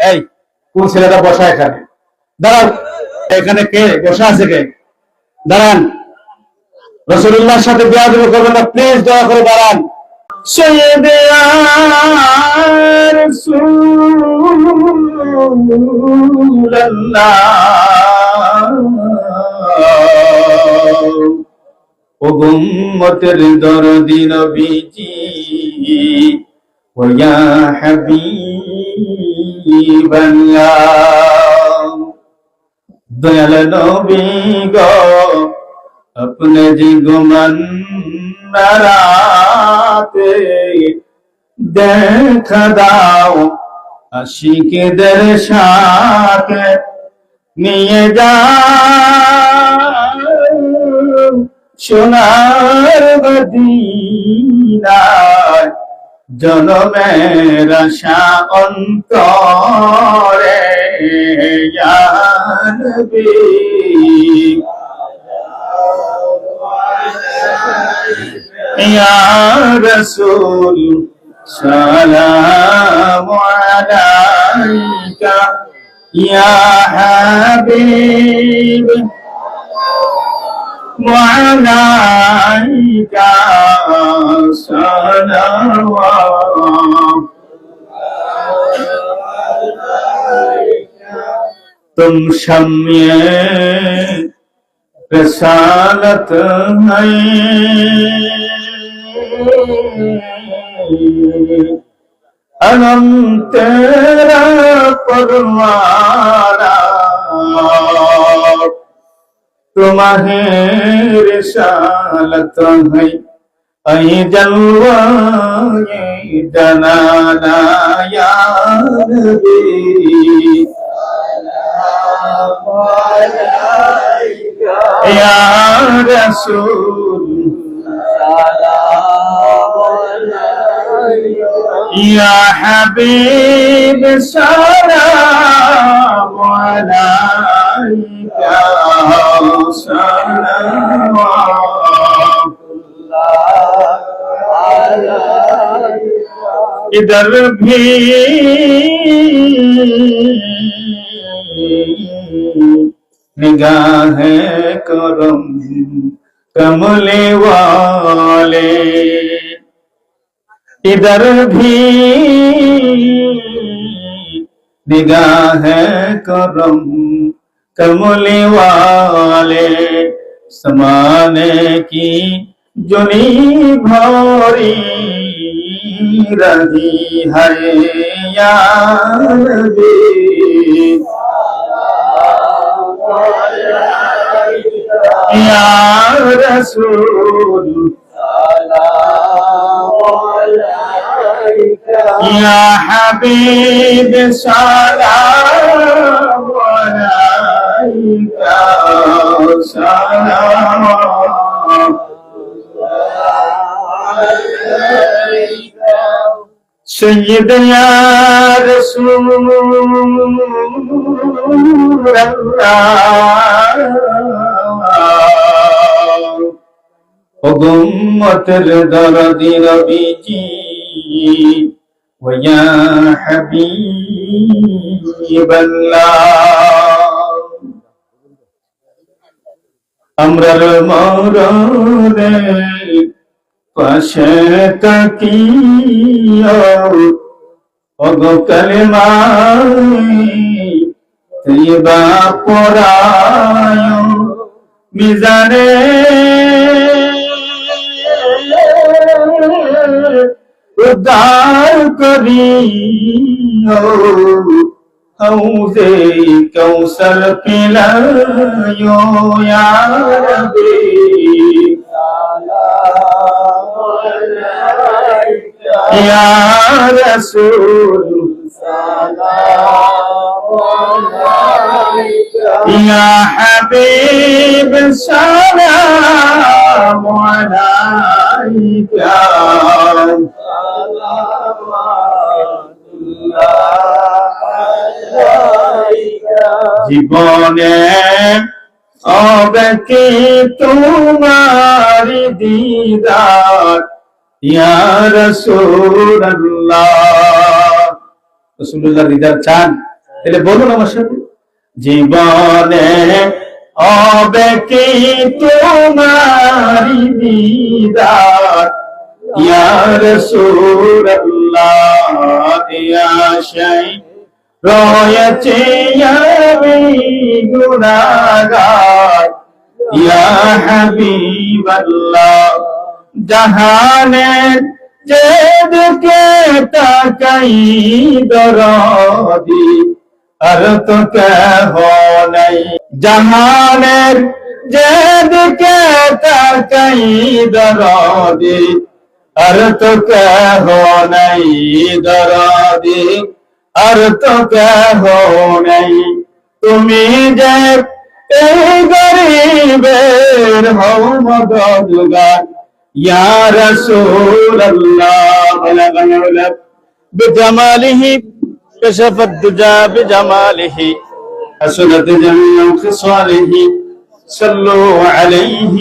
এই কোন ছেলেটা বসা এখানে? দাঁড়ান, এখানে কে বসা আছে? কে? দাঁড়ান, রাসূলুল্লাহর সাথে বেয়াদবি করবেন না, প্লিজ দয়া করে দাঁড়ান। সাইয়্যিদে ইয়া রাসূলুল্লাহ, ও উম্মতের দরদি নবীজি, ও ইয়া হাবিবাল্লাহ, দয়াল নবী গো, अपने जीगमन राते দেখা দাও, আশিকদের সাথে নিয়ে যাও সোনার মদিনায়, জনমের আশা অন্তরে ইয়া নবী, ইয়া রাসূল সালামু আলাইকা, ইয়া হাবিব আলাইকা সালাওয়াত, तुम शम्य रसालत है, अनम तेरा परवाना, तुम्हारे रिसालत है, ऐ जलवाए जनाना या नबी, या रसूल या हबीब सलाम अलैका सलावतुल्लाह। इधर भी निगाह करम कमले वाले, इधर भी निगाह करम कमले वाले, समाने की जुनी भरी रही है या नबी, या रसूल या हबीब सलाम अलैका सलावतुल्लाह। सय्यद या रसूलल्लाह, ओ उम्मतेर दरदी नबीजी, ও ইয়া হাবিবাল্লাহ, আমরার মরদে পাশে তাকিও, ওগো কালেমা তৈবা পড়ায়, মিজানে उद्धार करियो, हौज़े कौसर पिलायो या रब्बी सलाम अलैका, या रसूल सलाम अलैका, या हबीब सलाम अलैका জীবনে হবে কি তোমার দিদার ইয়া রাসূলুল্লাহ, রাসূলুল্লাহ দিদার চান, তাহলে বলুন আমার সাথে, জীবনে হবে কি তোমারি দিদার ইয়া রাসূলুল্লাহ ইয়া শাই রয়েছে আমি গুনাহগার ইয়া হাবিবাল্লাহ জাহানের যেদিকে তাকাই দরদি আর তো কেহ নাই জাহানের যেদিকে তাকাই দরদি আর তো কেহ নাই দরদি আর তো কেহ নাই তুমি যে এই গরিবের হও মদদগার ইয়া রাসূলুল্লাহ বিজামালিহি كشف الدجى بجماله حسنت جميع خصاله صلوا عليه